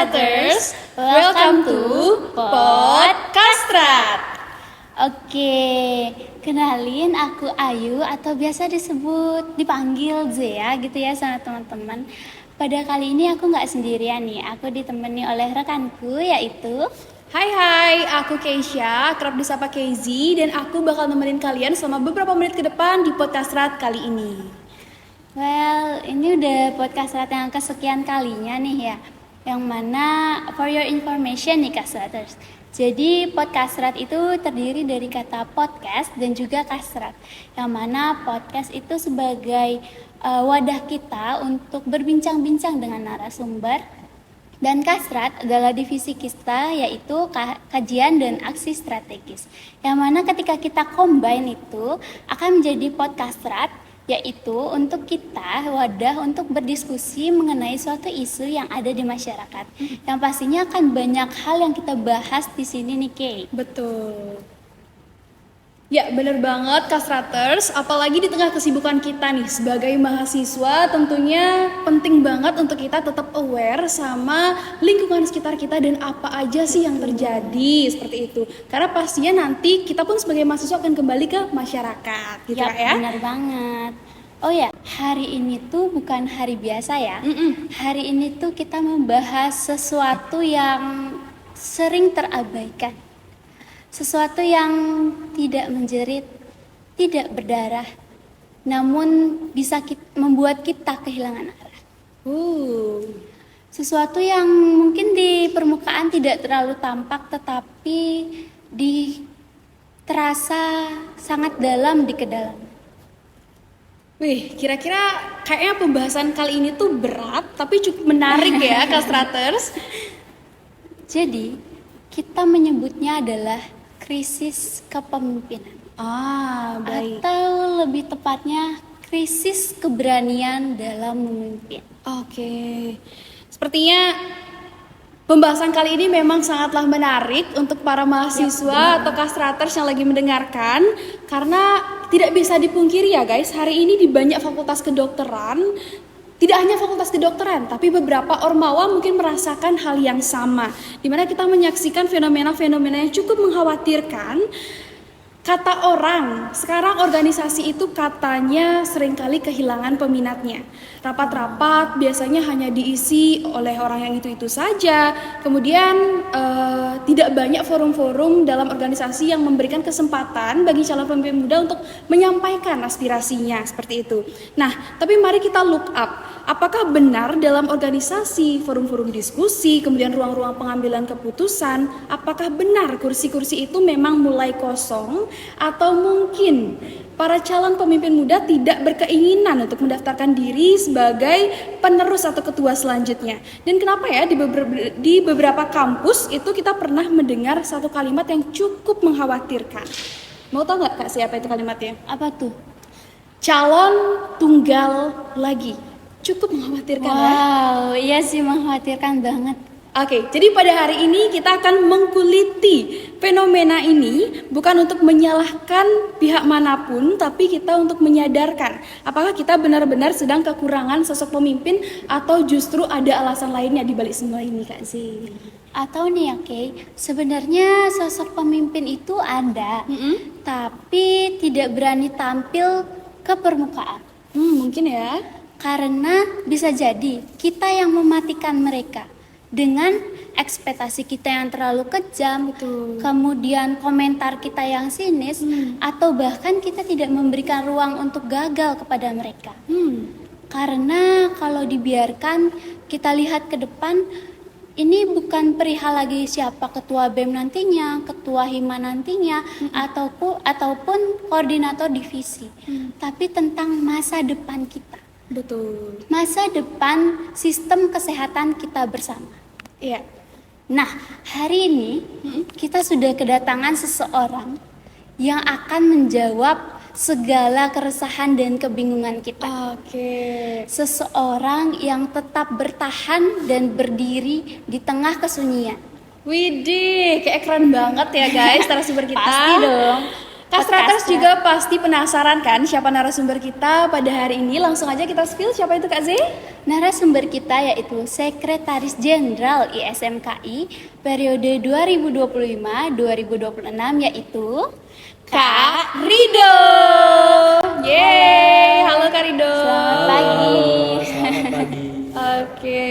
Kastraters, welcome to Podcastrat. Oke, kenalin aku Ayu atau biasa dipanggil Zea gitu ya sama teman-teman. Pada kali ini aku nggak sendirian nih, aku ditemani oleh rekanku yaitu Hai, aku Keisha, kerap disapa Keizi, dan aku bakal nemenin kalian selama beberapa menit ke depan di Podcastrat kali ini. Well, ini udah Podcastrat yang kesekian kalinya nih ya. Yang mana for your information nih Kastraters. Jadi Podcastrat itu terdiri dari kata podcast dan juga kastrat. Yang mana podcast itu sebagai wadah kita untuk berbincang-bincang dengan narasumber. Dan kastrat adalah divisi kita yaitu kajian dan aksi strategis. Yang mana ketika kita combine itu akan menjadi podcastrat, yaitu untuk kita wadah untuk berdiskusi mengenai suatu isu yang ada di masyarakat. Yang pastinya akan banyak hal yang kita bahas di sini nih, Kay. Betul. Ya, bener banget Kastraters, apalagi di tengah kesibukan kita nih sebagai mahasiswa, tentunya penting banget untuk kita tetap aware sama lingkungan sekitar kita dan apa aja sih yang terjadi seperti itu. Karena pastinya nanti kita pun sebagai mahasiswa akan kembali ke masyarakat, gitu ya. Benar banget. Oh ya, hari ini tuh bukan hari biasa ya. Hari ini tuh kita membahas sesuatu yang sering terabaikan. Sesuatu yang tidak menjerit, tidak berdarah, namun bisa membuat kita kehilangan arah. Sesuatu yang mungkin di permukaan tidak terlalu tampak, tetapi terasa sangat dalam di kedalaman. Wih, kira-kira kayaknya pembahasan kali ini tuh berat, tapi cukup menarik ya Kastraters. Jadi, kita menyebutnya adalah krisis kepemimpinan. Baik. Atau lebih tepatnya krisis keberanian dalam memimpin. Oke. Sepertinya pembahasan kali ini memang sangatlah menarik untuk para mahasiswa atau kastraters yang lagi mendengarkan, karena tidak bisa dipungkiri ya guys, hari ini di banyak fakultas kedokteran, tidak hanya fakultas kedokteran, tapi beberapa ormawa mungkin merasakan hal yang sama, di mana kita menyaksikan fenomena-fenomena yang cukup mengkhawatirkan. Kata orang, sekarang organisasi itu katanya seringkali kehilangan peminatnya. Rapat-rapat biasanya hanya diisi oleh orang yang itu-itu saja. Kemudian tidak banyak forum-forum dalam organisasi yang memberikan kesempatan bagi calon pemimpin muda untuk menyampaikan aspirasinya, seperti itu. Nah, tapi mari kita look up. Apakah benar dalam organisasi, forum-forum diskusi, kemudian ruang-ruang pengambilan keputusan, apakah benar kursi-kursi itu memang mulai kosong? Atau mungkin para calon pemimpin muda tidak berkeinginan untuk mendaftarkan diri sebagai penerus atau ketua selanjutnya. Dan kenapa ya di beberapa kampus itu kita pernah mendengar satu kalimat yang cukup mengkhawatirkan. Mau tahu nggak Kak siapa itu kalimatnya? Apa tuh? Calon tunggal lagi. Cukup mengkhawatirkan ya? Wow, iya sih mengkhawatirkan banget. Oke, jadi pada hari ini kita akan mengkuliti fenomena ini bukan untuk menyalahkan pihak manapun, tapi kita untuk menyadarkan apakah kita benar-benar sedang kekurangan sosok pemimpin atau justru ada alasan lainnya di balik semua ini Kak Zee. Atau nih sebenarnya sosok pemimpin itu ada, tapi tidak berani tampil ke permukaan. Mungkin ya. Karena bisa jadi kita yang mematikan mereka dengan ekspektasi kita yang terlalu kejam, kemudian komentar kita yang sinis, atau bahkan kita tidak memberikan ruang untuk gagal kepada mereka. Karena kalau dibiarkan kita lihat ke depan, ini bukan perihal lagi siapa ketua BEM nantinya, ketua HIMA nantinya, ataupun koordinator divisi, tapi tentang masa depan kita. Betul. Masa depan sistem kesehatan kita bersama. Iya. Nah, hari ini kita sudah kedatangan seseorang yang akan menjawab segala keresahan dan kebingungan kita. Seseorang yang tetap bertahan dan berdiri di tengah kesunyian. Widih, kayak keren banget ya guys narasumber kita. Pasti dong. Kastraters juga pasti penasaran kan siapa narasumber kita pada hari ini. Langsung aja kita spill siapa itu Kak Z? Narasumber kita yaitu Sekretaris Jenderal ISMKI periode 2025-2026 yaitu Kak Rido. Yeay, halo Kak Rido. Selamat pagi. Selamat pagi. Oke.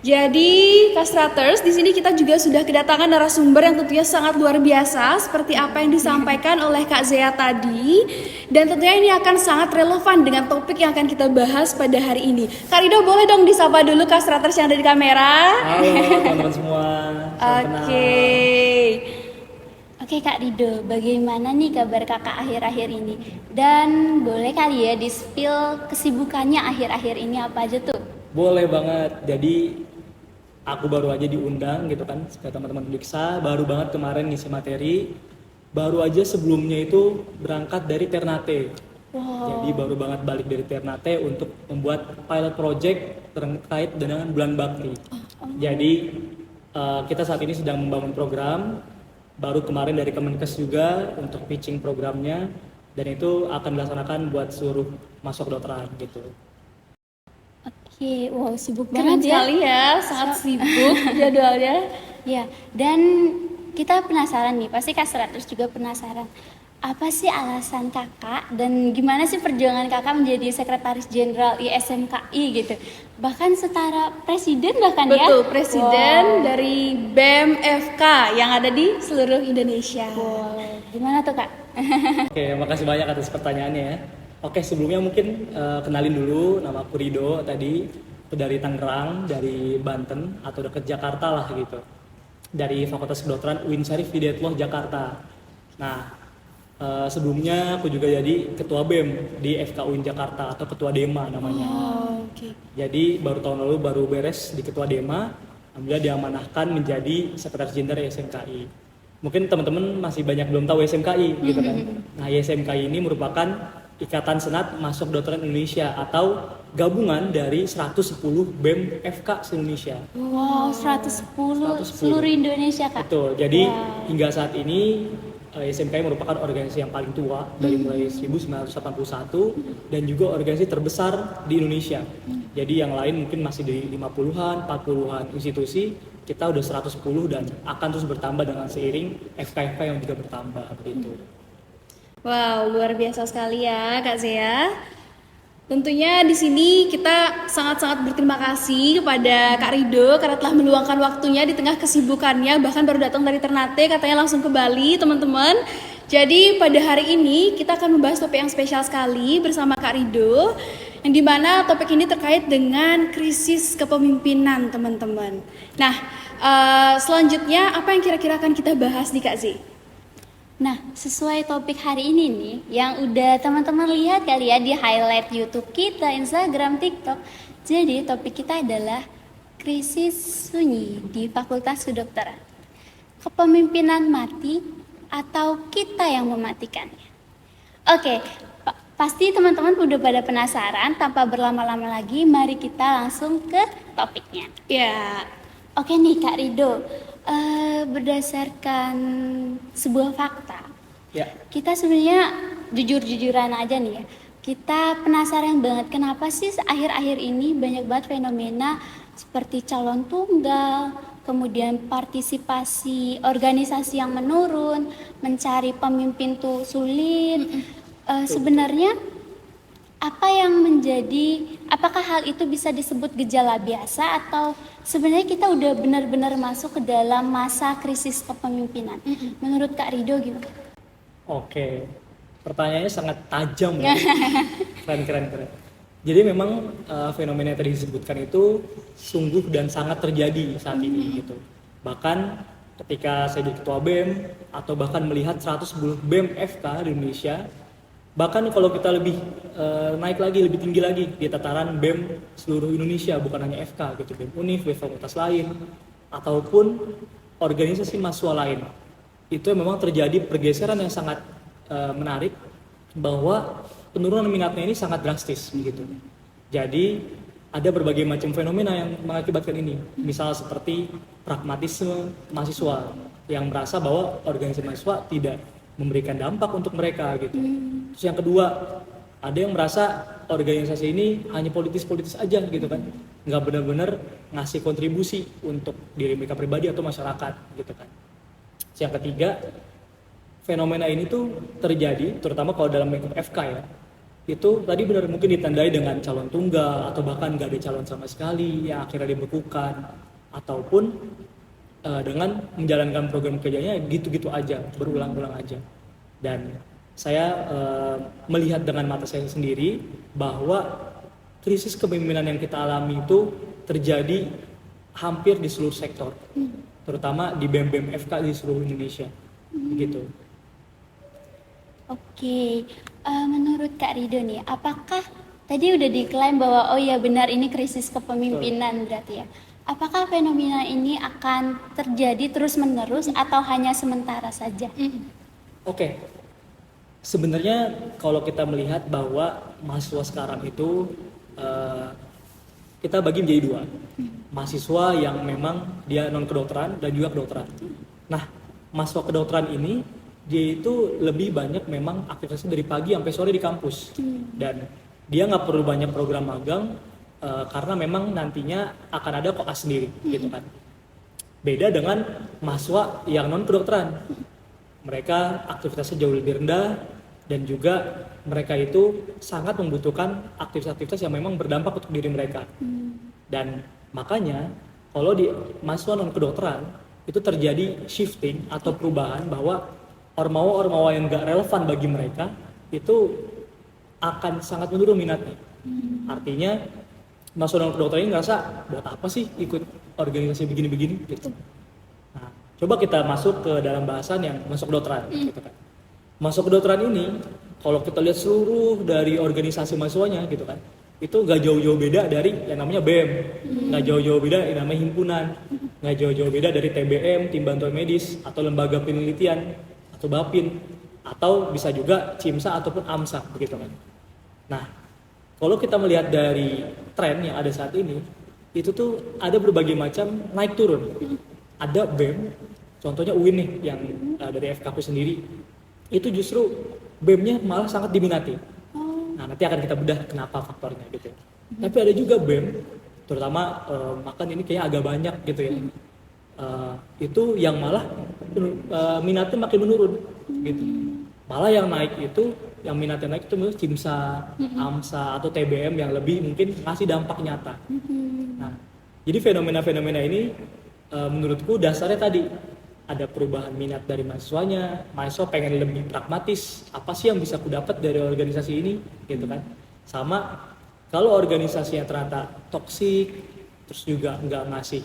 Jadi, Kastraters, di sini kita juga sudah kedatangan narasumber yang tentunya sangat luar biasa seperti apa yang disampaikan oleh Kak Zea tadi. Dan tentunya ini akan sangat relevan dengan topik yang akan kita bahas pada hari ini. Kak Rido, boleh dong disapa dulu Kastraters yang ada di kamera? Halo teman-teman semua. Salam kenal. Oke Kak Rido, bagaimana nih kabar kakak akhir-akhir ini? Dan boleh kali ya di-spill kesibukannya akhir-akhir ini apa aja tuh? Boleh banget. Jadi aku baru aja diundang gitu kan supaya teman-teman periksa. Baru banget kemarin ngisi materi. Baru aja sebelumnya itu berangkat dari Ternate. Wow. Jadi baru banget balik dari Ternate untuk membuat pilot project terkait dengan bulan bakti. Jadi kita saat ini sedang membangun program. Baru kemarin dari Kemenkes juga untuk pitching programnya. Dan itu akan dilaksanakan buat seluruh masuk kedokteran gitu. Oke, wow sibuk Keren banget ya. sekali ya, sangat sibuk jadwalnya. Ya, dan kita penasaran nih, pasti Kastraters juga penasaran. Apa sih alasan kakak dan gimana sih perjuangan kakak menjadi Sekretaris Jenderal ISMKI gitu? Bahkan setara presiden bahkan ya? Betul, presiden Wow. dari BEM FK yang ada di seluruh Indonesia. Wow, gimana tuh kak? Oke, makasih banyak atas pertanyaannya ya. Oke, sebelumnya mungkin kenalin dulu, nama aku Rido tadi. Aku dari Tangerang, dari Banten atau dekat Jakarta lah gitu. Dari Fakultas Kedokteran UIN Syarif Hidayatullah Jakarta. Nah, sebelumnya aku juga jadi ketua BEM di FK UIN Jakarta atau ketua DEMA namanya. Oh, oke. Jadi baru tahun lalu baru beres di ketua DEMA, alhamdulillah diamanahkan menjadi Sekretaris Jenderal ISMKI. Mungkin teman-teman masih banyak belum tahu ISMKI gitu kan. Nah, ISMKI ini merupakan Ikatan Senat Masuk Kedokteran Indonesia atau gabungan dari 110 BEM FK se-Indonesia. Wow, 110 110. seluruh Indonesia kak. Betul. Jadi Wow. hingga saat ini ISMKI merupakan organisasi yang paling tua dari mulai 1981 dan juga organisasi terbesar di Indonesia. Jadi yang lain mungkin masih di 50-an, 40-an institusi, kita udah 110 dan akan terus bertambah dengan seiring FK-FK yang juga bertambah begitu. Wow, luar biasa sekali ya Kak Zea. Tentunya di sini kita sangat-sangat berterima kasih kepada Kak Rido karena telah meluangkan waktunya di tengah kesibukannya, bahkan baru datang dari Ternate katanya langsung ke Bali, teman-teman. Jadi pada hari ini kita akan membahas topik yang spesial sekali bersama Kak Rido, yang dimana topik ini terkait dengan krisis kepemimpinan, teman-teman. Nah, selanjutnya apa yang kira-kira akan kita bahas nih Kak Z? Nah, sesuai topik hari ini nih, yang udah teman-teman lihat kali ya di highlight YouTube kita, Instagram, TikTok. Jadi topik kita adalah krisis sunyi di Fakultas Kedokteran. Kepemimpinan mati atau kita yang mematikannya? Oke, pasti teman-teman udah pada penasaran. Tanpa berlama-lama lagi, mari kita langsung ke topiknya. Ya, Oke nih Kak Rido, berdasarkan sebuah fakta, Ya, kita sebenarnya jujur-jujuran aja nih ya, kita penasaran banget kenapa sih akhir-akhir ini banyak banget fenomena seperti calon tunggal, kemudian partisipasi organisasi yang menurun, mencari pemimpin tuh sulit. Sebenarnya apa yang menjadi, apakah hal itu bisa disebut gejala biasa atau sebenarnya kita udah benar-benar masuk ke dalam masa krisis kepemimpinan? Menurut Kak Rido gimana? oke. Pertanyaannya sangat tajam ya. Keren. Jadi memang fenomena yang tadi disebutkan itu sungguh dan sangat terjadi saat ini gitu. Bahkan ketika saya jadi ketua BEM atau bahkan melihat 110 BEM FK di Indonesia, bahkan kalau kita lebih naik lagi, lebih tinggi lagi di tataran BEM seluruh Indonesia, bukan hanya FK gitu, BEM Univ, BEM fakultas lain, ataupun organisasi mahasiswa lain. Itu memang terjadi pergeseran yang sangat menarik, bahwa penurunan minatnya ini sangat drastis begitu. Jadi ada berbagai macam fenomena yang mengakibatkan ini. Misal seperti pragmatisme mahasiswa yang merasa bahwa organisasi mahasiswa tidak memberikan dampak untuk mereka gitu. Terus yang kedua, ada yang merasa organisasi ini hanya politis-politis aja gitu kan, nggak benar-benar ngasih kontribusi untuk diri mereka pribadi atau masyarakat gitu kan. Terus yang ketiga, fenomena ini tuh terjadi terutama kalau dalam lingkup FK ya, itu tadi benar mungkin ditandai dengan calon tunggal atau bahkan nggak ada calon sama sekali yang akhirnya dibekukan, ataupun dengan menjalankan program kerjanya gitu-gitu aja, berulang-ulang aja. Dan saya melihat dengan mata saya sendiri bahwa krisis kepemimpinan yang kita alami itu terjadi hampir di seluruh sektor, terutama di BEM-BEM FK di seluruh Indonesia, begitu. Oke, menurut Kak Rido nih, apakah tadi udah diklaim bahwa oh ya benar ini krisis kepemimpinan berarti ya? Apakah fenomena ini akan terjadi terus-menerus atau hanya sementara saja? Oke, sebenarnya kalau kita melihat bahwa mahasiswa sekarang itu kita bagi menjadi dua, mahasiswa yang memang dia non kedokteran dan juga kedokteran. Nah, mahasiswa kedokteran ini dia itu lebih banyak memang aktivitasnya dari pagi sampai sore di kampus, dan dia nggak perlu banyak program magang karena memang nantinya akan ada koas sendiri gitu kan. Beda dengan mahasiswa yang non kedokteran, mereka aktivitasnya jauh lebih rendah dan juga mereka itu sangat membutuhkan aktivitas-aktivitas yang memang berdampak untuk diri mereka. Dan makanya kalau di mahasiswa non kedokteran itu terjadi shifting atau perubahan bahwa ormawa-ormawa yang nggak relevan bagi mereka itu akan sangat menurun minatnya. Artinya mahasiswa non kedokteran ini ngerasa buat apa sih ikut organisasi begini-begini gitu. Nah, coba kita masuk ke dalam bahasan yang masuk kedokteran gitu kan. Masuk kedokteran ini kalau kita lihat seluruh dari organisasi mahasiswanya gitu kan, itu nggak jauh-jauh beda dari yang namanya BEM, nggak jauh-jauh beda yang namanya himpunan, nggak jauh-jauh beda dari TBM, tim bantuan medis, atau lembaga penelitian, atau BAPIN, atau bisa juga CIMSA ataupun AMSA begitu kan. Nah, kalau kita melihat dari tren yang ada saat ini, itu tuh ada berbagai macam naik turun. Ada BEM, contohnya UIN nih yang dari FKP sendiri, itu justru BEM-nya malah sangat diminati. Nah, nanti akan kita bedah kenapa faktornya gitu. Tapi ada juga BEM, terutama makan ini kayaknya agak banyak gitu ya. Itu yang malah minatnya makin menurun gitu. Malah yang naik itu, yang minatnya naik itu CIMSA, AMSA atau TBM yang lebih mungkin ngasih dampak nyata. Nah, jadi fenomena-fenomena ini menurutku dasarnya tadi ada perubahan minat dari mahasiswanya, mahasiswa pengen lebih pragmatis, apa sih yang bisa aku dapat dari organisasi ini gitu kan. Sama kalau organisasinya ternyata toksik, terus juga nggak ngasih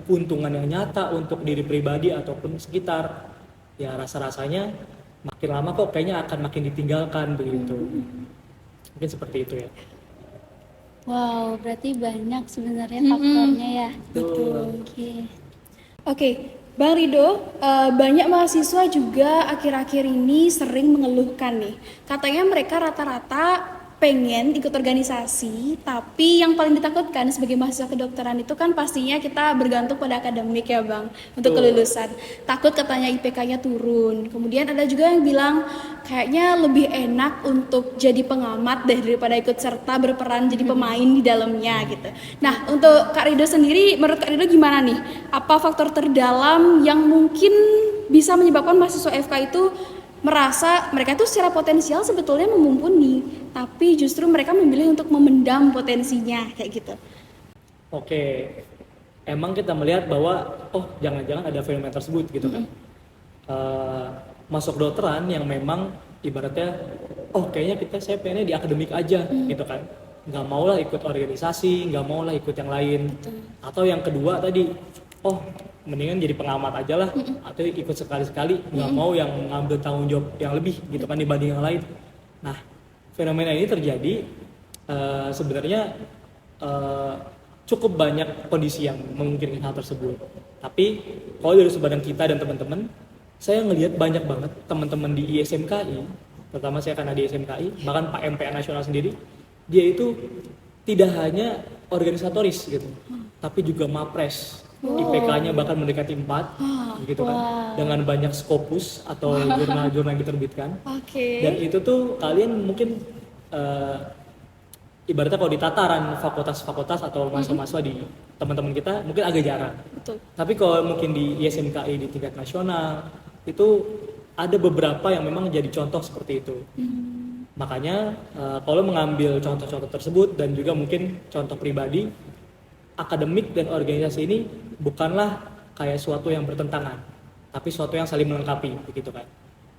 keuntungan yang nyata untuk diri pribadi ataupun sekitar, ya rasa-rasanya makin lama kok kayaknya akan makin ditinggalkan begitu. Mungkin seperti itu ya. Wow, berarti banyak sebenarnya faktornya ya. Betul. Oke, Bang Rido, banyak mahasiswa juga akhir-akhir ini sering mengeluhkan nih. Katanya mereka rata-rata pengen ikut organisasi, tapi yang paling ditakutkan sebagai mahasiswa kedokteran itu kan pastinya kita bergantung pada akademik ya Bang, untuk kelulusan. Takut katanya IPK-nya turun. Kemudian ada juga yang bilang kayaknya lebih enak untuk jadi pengamat daripada ikut serta berperan jadi pemain di dalamnya gitu. Nah, untuk Kak Rido sendiri, menurut Kak Rido gimana nih? Apa faktor terdalam yang mungkin bisa menyebabkan mahasiswa FK itu merasa mereka itu secara potensial sebetulnya memumpuni, tapi justru mereka memilih untuk memendam potensinya kayak gitu? Oke, emang kita melihat bahwa jangan-jangan ada fenomena tersebut gitu kan. Masuk kedokteran yang memang ibaratnya kayaknya saya pengennya di akademik aja gitu kan, nggak mau lah ikut organisasi, nggak mau lah ikut yang lain. Atau yang kedua tadi, mendingan jadi pengamat aja lah, atau ikut sekali-sekali, nggak mau yang ngambil tanggung jawab yang lebih gitu kan dibanding yang lain. Nah, fenomena ini terjadi sebenarnya cukup banyak kondisi yang memungkinkan hal tersebut. Tapi kalau dari sudut pandang kita dan teman-teman, saya ngelihat banyak banget teman-teman di ISMKI, terutama saya karena di ISMKI, bahkan Pak MPA nasional sendiri, dia itu tidak hanya organisatoris gitu, tapi juga mapres, IPK-nya bahkan mendekati 4, gitu kan, dengan banyak Scopus atau jurnal-jurnal yang diterbitkan. Oke. Dan itu tuh kalian mungkin ibaratnya kalau di tataran fakultas-fakultas atau mahasiswa di teman-teman kita mungkin agak jarang. Betul. Tapi kalau mungkin di ISMKI di tingkat nasional itu ada beberapa yang memang jadi contoh seperti itu. Makanya kalau mengambil contoh-contoh tersebut dan juga mungkin contoh pribadi, akademik dan organisasi ini bukanlah kayak suatu yang bertentangan, tapi suatu yang saling melengkapi, begitu kan.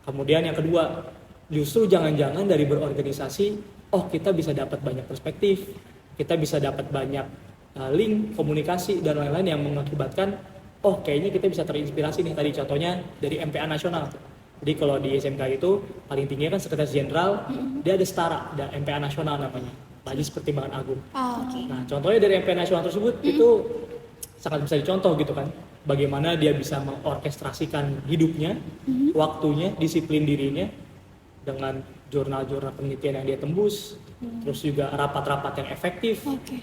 Kemudian yang kedua, justru jangan-jangan dari berorganisasi, kita bisa dapat banyak perspektif, kita bisa dapat banyak link, komunikasi, dan lain-lain yang mengakibatkan, kayaknya kita bisa terinspirasi nih, tadi contohnya dari MPA nasional. Jadi kalau di SMK itu, paling tinggi kan sekretaris jenderal, dia ada setara, ada MPA nasional namanya, Majelis Pertimbangan Agung. Oke. Nah, contohnya dari MPA nasional tersebut, itu sangat bisa dicontoh gitu kan, bagaimana dia bisa mengorkestrasikan hidupnya, waktunya, disiplin dirinya, dengan jurnal-jurnal penelitian yang dia tembus, terus juga rapat-rapat yang efektif. Oke.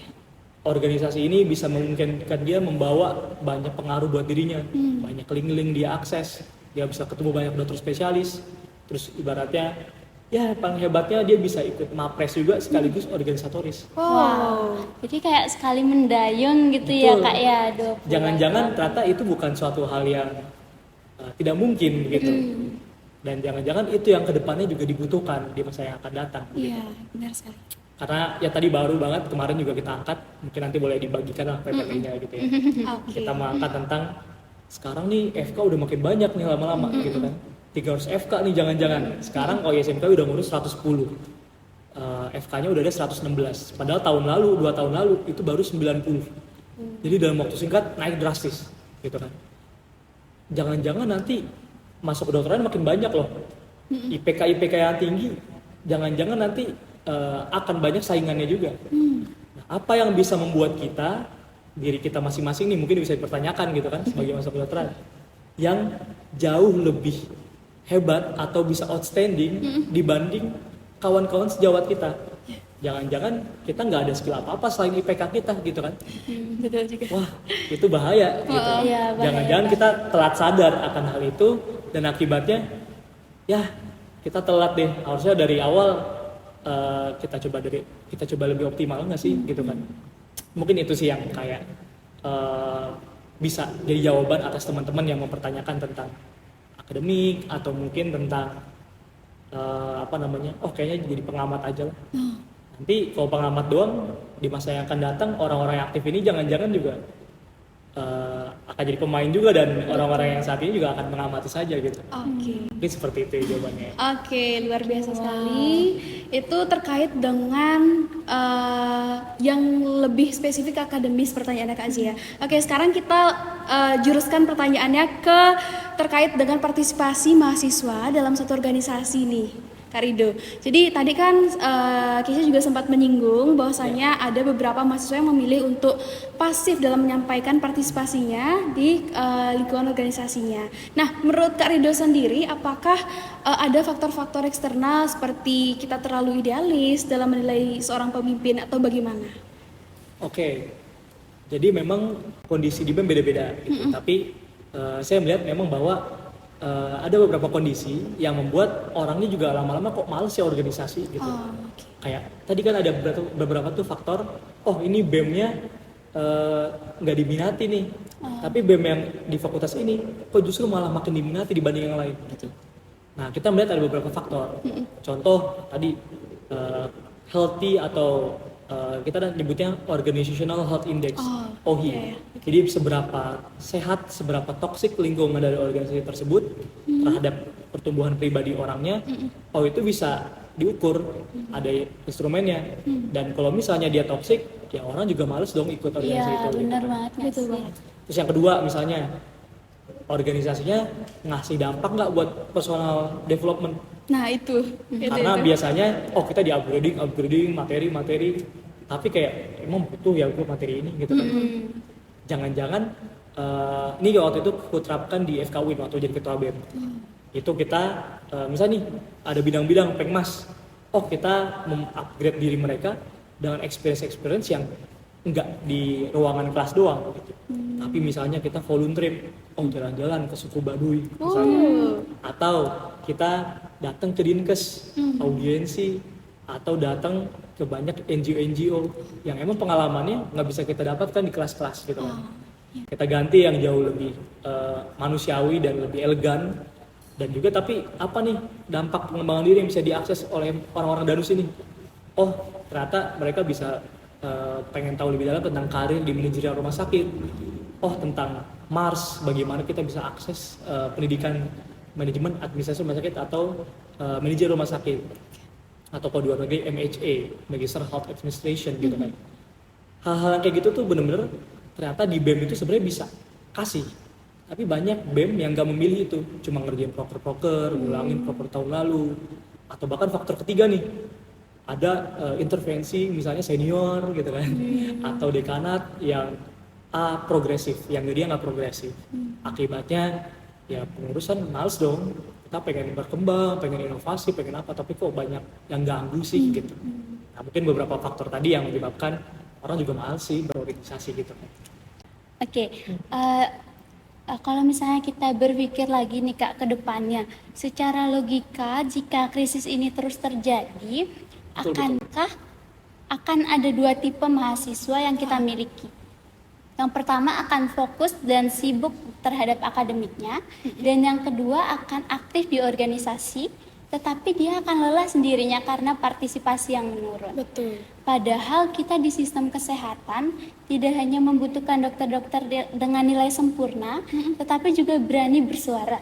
Organisasi ini bisa memungkinkan dia membawa banyak pengaruh buat dirinya, banyak link-link dia akses, dia bisa ketemu banyak dokter spesialis, terus ibaratnya ya paling hebatnya dia bisa ikut mapres juga sekaligus organisatoris. Wow. Jadi kayak sekali mendayung gitu ya Betul. Kak ya. Jangan-jangan ternyata itu bukan suatu hal yang tidak mungkin gitu. Dan jangan-jangan itu yang kedepannya juga dibutuhkan di masa yang akan datang. Iya, benar sekali. Karena ya tadi baru banget kemarin juga kita angkat, mungkin nanti boleh dibagikan lah PPT-nya gitu ya. Oke. Kita mengangkat tentang sekarang nih FK udah makin banyak nih lama-lama gitu kan. 300 FK nih jangan-jangan. Sekarang kalau ISMK udah ngurus 110. FK-nya udah ada 116. Padahal tahun lalu, 2 tahun lalu itu baru 90. Jadi dalam waktu singkat naik drastis gitu kan. Jangan-jangan nanti masuk kedokteran makin banyak loh. IPK yang tinggi, jangan-jangan nanti akan banyak saingannya juga. Nah, apa yang bisa membuat kita, diri kita masing-masing nih mungkin bisa dipertanyakan gitu kan sebagai masuk kedokteran, yang jauh lebih hebat atau bisa outstanding dibanding kawan-kawan sejawat kita. Jangan-jangan kita nggak ada skill apa-apa selain IPK kita gitu kan. Betul juga. Wah, itu bahaya gitu. Iya, bahaya. Jangan-jangan kita telat sadar akan hal itu dan akibatnya ya kita telat deh. Harusnya dari awal kita coba lebih optimal nggak sih gitu kan. Mungkin itu sih yang kayak bisa jadi jawaban atas teman-teman yang mempertanyakan tentang akademik atau mungkin tentang kayaknya jadi pengamat aja lah. Nanti kalau pengamat doang di masa yang akan datang orang-orang yang aktif ini jangan-jangan juga akan jadi pemain juga dan orang-orang yang saat ini juga akan mengamati saja gitu. Oke. Mungkin seperti itu jawabannya. Oke, luar biasa sekali. Itu terkait dengan yang lebih spesifik akademis pertanyaannya Kak Zia. Oke, sekarang kita juruskan pertanyaannya ke terkait dengan partisipasi mahasiswa dalam satu organisasi nih, Kak Rido. Jadi tadi kan Kisha juga sempat menyinggung bahwasanya ada beberapa mahasiswa yang memilih untuk pasif dalam menyampaikan partisipasinya di lingkungan organisasinya. Nah, menurut Kak Rido sendiri, apakah ada faktor-faktor eksternal seperti kita terlalu idealis dalam menilai seorang pemimpin atau bagaimana? Oke, jadi memang kondisi di BEM beda-beda gitu. Tapi saya melihat memang bahwa ada beberapa kondisi yang membuat orangnya juga lama-lama kok males ya organisasi gitu. Kayak tadi kan ada beberapa tuh faktor, ini BEM-nya nggak diminati nih, tapi BEM yang di fakultas ini kok justru malah makin diminati dibanding yang lain gitu. Nah, kita melihat ada beberapa faktor. Contoh tadi healthy atau kita nyebutnya Organizational Health Index, OHI. Jadi seberapa sehat, seberapa toksik lingkungan dari organisasi tersebut terhadap pertumbuhan pribadi orangnya, itu bisa diukur, ada instrumennya. Dan kalau misalnya dia toksik, ya orang juga males dong ikut organisasi itu. Iya, benar gitu. banget. Betul banget. Terus yang kedua misalnya, organisasinya ngasih dampak nggak buat personal development? Nah, itu. Karena biasanya kita di upgrading materi, tapi kayak emang butuh ya gue materi ini gitu kan. Jangan-jangan ini waktu itu aku terapkan di FKUIN waktu jadi ketua BEM. Itu kita misalnya nih ada bidang-bidang pengmas, kita mengupgrade diri mereka dengan experience yang enggak di ruangan kelas doang gitu. Tapi misalnya kita volunteer, jalan-jalan ke suku Baduy misalnya, atau kita datang ke Dinkes, audiensi, atau datang ke banyak NGO yang emang pengalamannya nggak bisa kita dapatkan di kelas-kelas gitu kan. Kita ganti yang jauh lebih manusiawi dan lebih elegan, dan juga tapi apa nih dampak pengembangan diri yang bisa diakses oleh orang-orang Danus ini. Oh ternyata mereka bisa pengen tahu lebih dalam tentang karir di manajerial rumah sakit. Oh tentang Mars, bagaimana kita bisa akses pendidikan manajemen administrasi rumah sakit atau manajer rumah sakit, atau kalau di luar negeri MHA, Magister Health Administration gitu kan. Hal-hal kayak gitu tuh bener-bener ternyata di BEM itu sebenarnya bisa kasih, tapi banyak BEM yang gak memilih itu, cuma ngerjain proker-proker, ngulangin proker tahun lalu, atau bahkan faktor ketiga nih, ada intervensi misalnya senior gitu kan, atau dekanat yang progresif, yang dia nggak progresif. Akibatnya ya pengurusan males dong, kita pengen berkembang, pengen inovasi, pengen apa, tapi kok banyak yang ganggu sih gitu. Nah mungkin beberapa faktor tadi yang menyebabkan orang juga males sih berorganisasi gitu. Oke, kalau misalnya kita berpikir lagi nih Kak ke depannya, secara logika jika krisis ini terus terjadi, akankah akan ada dua tipe mahasiswa yang kita miliki? Yang pertama akan fokus dan sibuk terhadap akademiknya, dan yang kedua akan aktif di organisasi, tetapi dia akan lelah sendirinya karena partisipasi yang menurun. Betul. Padahal kita di sistem kesehatan tidak hanya membutuhkan dokter-dokter dengan nilai sempurna, tetapi juga berani bersuara.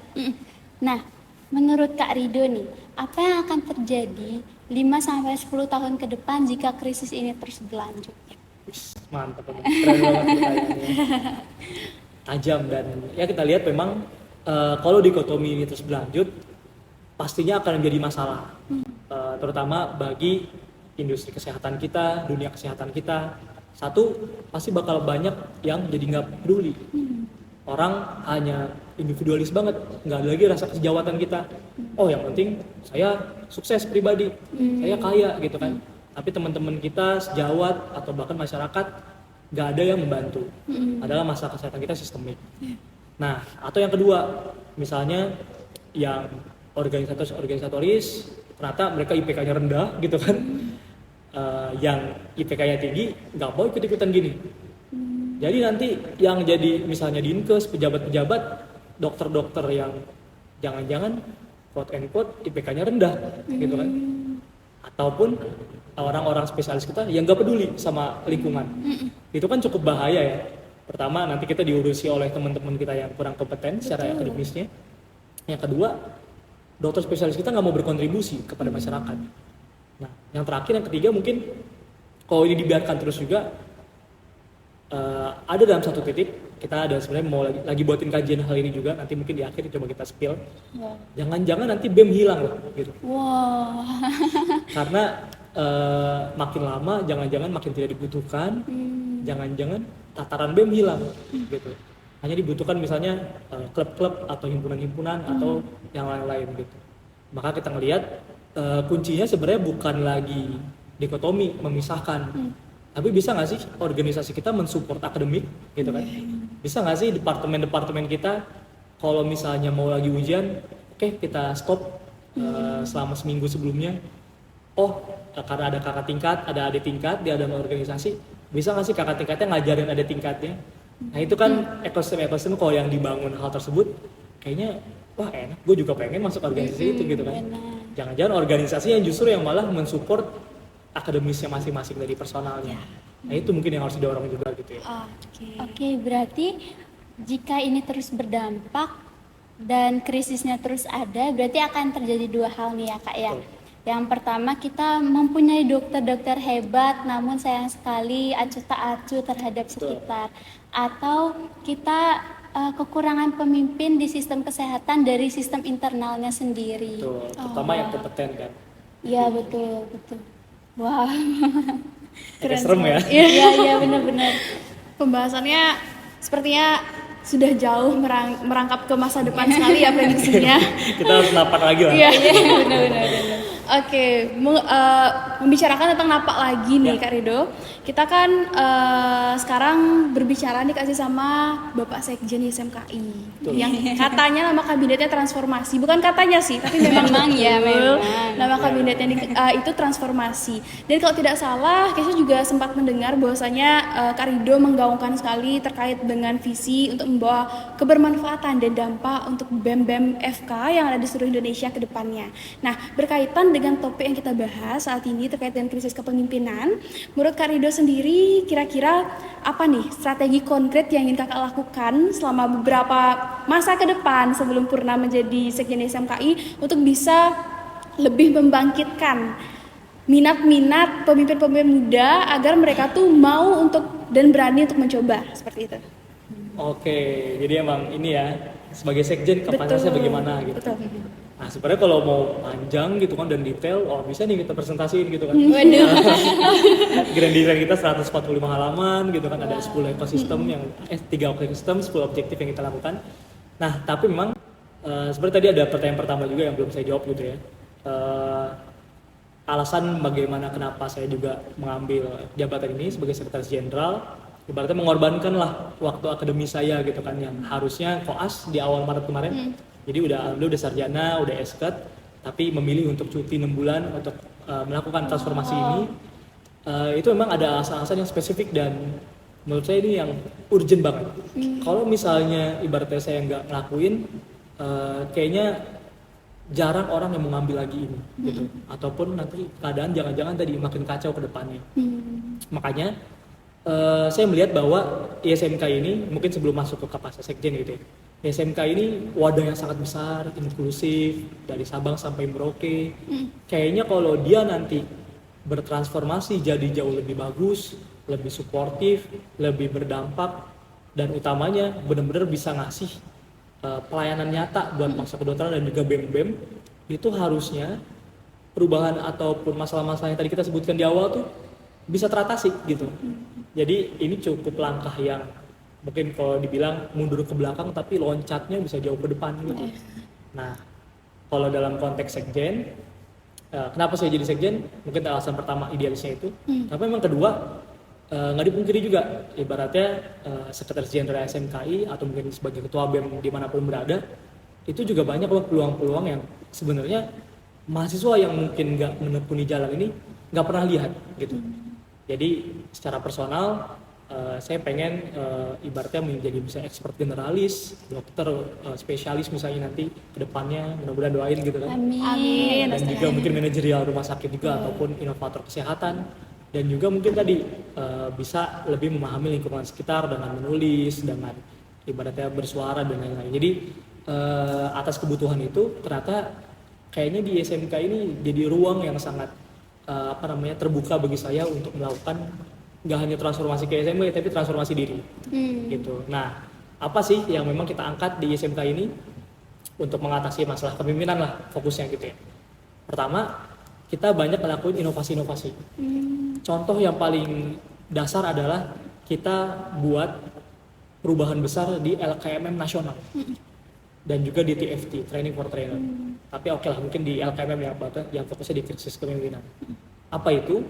Nah, menurut Kak Rido nih, apa yang akan terjadi 5-10 tahun ke depan jika krisis ini terus berlanjut? Mantap, keren banget pertanyaannya. Tajam, dan ya kita lihat memang kalau dikotomi ini terus berlanjut pastinya akan menjadi masalah, terutama bagi industri kesehatan kita, dunia kesehatan kita. Satu, pasti bakal banyak yang jadi nggak peduli. Orang hanya individualis banget, nggak ada lagi rasa kesejawatan kita. Oh yang penting saya sukses pribadi, saya kaya gitu kan. Tapi teman-teman kita sejawat atau bahkan masyarakat nggak ada yang membantu. Adalah masalah kesehatan kita sistemik. Nah, atau yang kedua, misalnya yang organisatoris ternyata mereka IPK-nya rendah gitu kan. Yang IPK-nya tinggi nggak mau ikut-ikutan gini. Jadi nanti yang jadi misalnya Dinkes, pejabat-pejabat, dokter-dokter yang jangan-jangan quote and quote IPK-nya rendah gitu kan. Ataupun orang-orang spesialis kita yang nggak peduli sama lingkungan. Itu kan cukup bahaya ya. Pertama, nanti kita diurusi oleh teman-teman kita yang kurang kompeten secara akademisnya. Yang kedua, dokter spesialis kita nggak mau berkontribusi kepada masyarakat. Nah, yang terakhir, yang ketiga mungkin kalau ini dibiarkan terus juga, ada dalam satu titik kita ada sebenarnya mau lagi buatin kajian hal ini juga, nanti mungkin di akhir coba kita spill. Jangan-jangan nanti BEM hilang loh gitu. Karena makin lama jangan-jangan makin tidak dibutuhkan, jangan-jangan tataran BEM hilang gitu. Hanya dibutuhkan misalnya klub-klub atau himpunan-himpunan atau yang lain-lain gitu. Maka kita ngelihat kuncinya sebenarnya bukan lagi dikotomi memisahkan, tapi bisa nggak sih organisasi kita mensupport akademik gitu kan? Bisa nggak sih departemen-departemen kita kalau misalnya mau lagi ujian, oke, kita stop selama seminggu sebelumnya. Oh, karena ada kakak tingkat, ada adik tingkat di dalam organisasi, bisa nggak sih kakak tingkatnya ngajarin adik tingkatnya? Nah itu kan ekosistem kalau yang dibangun hal tersebut, kayaknya wah enak, gue juga pengen masuk organisasi itu gitu kan. Jangan-jangan organisasi yang justru yang malah mensupport akademisnya masing-masing dari personalnya. Nah itu mungkin yang harus didorong juga gitu ya. Oke, berarti jika ini terus berdampak dan krisisnya terus ada, berarti akan terjadi dua hal nih ya Kak ya. Yang pertama, kita mempunyai dokter-dokter hebat namun sayang sekali acuh tak acuh terhadap sekitar. Atau kita kekurangan pemimpin di sistem kesehatan dari sistem internalnya sendiri. Betul, terutama yang kompeten kan. Iya betul. Wah, Agak serem ya. Iya benar-benar. Pembahasannya sepertinya sudah jauh merangkap ke masa depan sekali ya prediksinya. Kita harus napak lagi lah. Iya, benar. Oke, membicarakan tentang napak lagi nih Ya. Kak Rido. Kita kan sekarang berbicara nih kasih sama Bapak Sekjen SMKI Betul. yang katanya nama kabinetnya transformasi. Bukan katanya sih, tapi memang Memang ya, betul. memang. Nama kabinetnya itu transformasi. Dan kalau tidak salah, Keisha juga sempat mendengar bahwasanya Kak Rido menggaungkan sekali terkait dengan visi untuk membawa kebermanfaatan dan dampak untuk BEM-BEM FK yang ada di seluruh Indonesia ke depannya. Nah, berkaitan dengan topik yang kita bahas saat ini terkait dengan krisis kepemimpinan, menurut Kak Rido sendiri kira-kira apa nih strategi konkret yang ingin Kakak lakukan selama beberapa masa ke depan sebelum Purna menjadi Sekjen SMKI untuk bisa lebih membangkitkan minat-minat pemimpin-pemimpin muda agar mereka tuh mau untuk dan berani untuk mencoba seperti itu. Oke, jadi emang ini ya sebagai sekjen kapasitasnya Betul. bagaimana gitu. Betul. Nah sebenarnya kalau mau panjang gitu kan dan detail, bisa nih kita presentasiin gitu kan. Waduh. Grand design kita 145 halaman gitu kan, ada 10 ekosistem yang 3 ekosistem, 10 objektif yang kita lakukan. Nah tapi memang seperti tadi ada pertanyaan pertama juga yang belum saya jawab gitu ya. Alasan bagaimana kenapa saya juga mengambil jabatan ini sebagai sekretaris jenderal, ibaratnya mengorbankan lah waktu akademis saya gitu kan yang harusnya koas di awal Maret kemarin. Jadi udah sarjana, udah esket, tapi memilih untuk cuti 6 bulan untuk melakukan transformasi ini. Itu memang ada alasan-alasan yang spesifik dan menurut saya ini yang urgent banget. Kalau misalnya ibaratnya saya nggak ngelakuin, kayaknya jarang orang yang mengambil lagi ini gitu. Ataupun nanti keadaan jangan-jangan tadi makin kacau ke depannya. Makanya saya melihat bahwa ISMK ini mungkin sebelum masuk ke kapasitas sekjen gitu ya. ISMK ini wadah yang sangat besar, inklusif, dari Sabang sampai Merauke. Kayaknya kalau dia nanti bertransformasi jadi jauh lebih bagus, lebih suportif, lebih berdampak, dan utamanya benar-benar bisa ngasih pelayanan nyata buat masa kedokteran dan juga BEM-BEM, itu harusnya perubahan ataupun masalah-masalah yang tadi kita sebutkan di awal tuh bisa teratasi gitu. Jadi ini cukup langkah yang mungkin kalau dibilang mundur ke belakang tapi loncatnya bisa jauh ke depan gitu. Nah, kalau dalam konteks sekjen, kenapa saya jadi sekjen? Mungkin alasan pertama idealisnya itu. Tapi memang kedua, nggak dipungkiri juga, ibaratnya sekretaris jenderal SMKI atau mungkin sebagai ketua BEM dimanapun berada, itu juga banyak peluang-peluang yang sebenarnya mahasiswa yang mungkin nggak menekuni jalan ini nggak pernah lihat gitu. Jadi secara personal saya pengen ibaratnya menjadi bisa expert generalis, dokter spesialis misalnya nanti ke depannya, mudah-mudahan doain gitu kan. Amin. Dan juga mungkin manajerial rumah sakit juga ataupun inovator kesehatan, dan juga mungkin tadi bisa lebih memahami lingkungan sekitar dengan menulis, dengan ibaratnya bersuara dan lain-lain. Jadi atas kebutuhan itu ternyata kayaknya di SMK ini jadi ruang yang sangat terbuka bagi saya untuk melakukan nggak hanya transformasi ke SMK tapi transformasi diri gitu. Nah, apa sih yang memang kita angkat di SMK ini untuk mengatasi masalah kepemimpinan lah fokusnya gitu ya. Pertama, kita banyak melakukan inovasi-inovasi. Contoh yang paling dasar adalah kita buat perubahan besar di LKMM nasional dan juga di TFT, Training for Trainer. Tapi oke lah, mungkin di LKMM yang fokusnya di krisis kepemimpinan. Apa itu?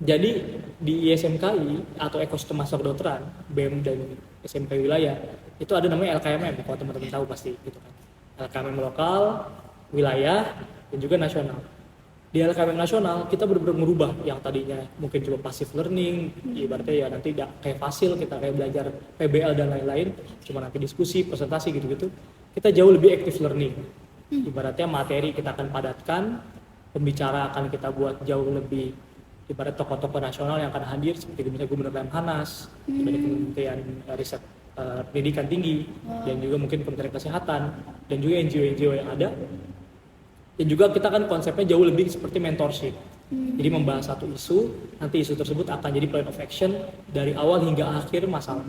Jadi di ISMKI atau ekosistem masa kedokteran, BEM dan SMK wilayah, itu ada namanya LKMM, kalau teman-teman tahu pasti gitu kan. LKMM lokal, wilayah, dan juga nasional. Di LKMM nasional kita benar-benar merubah yang tadinya mungkin cuma passive learning, ibaratnya ya nanti kayak fasil, kita kayak belajar PBL dan lain-lain, cuma nanti diskusi, presentasi gitu-gitu. Kita jauh lebih active learning. Ibaratnya materi kita akan padatkan, pembicara akan kita buat jauh lebih ibarat tokoh-tokoh nasional yang akan hadir seperti misalnya Gubernur Lemhanas, dari Kementerian Riset Pendidikan Tinggi, dan juga mungkin Kementerian Kesehatan, dan juga NGO-NGO yang ada. Dan juga kita kan konsepnya jauh lebih seperti mentorship. Jadi membahas satu isu, nanti isu tersebut akan jadi plan of action dari awal hingga akhir masalah.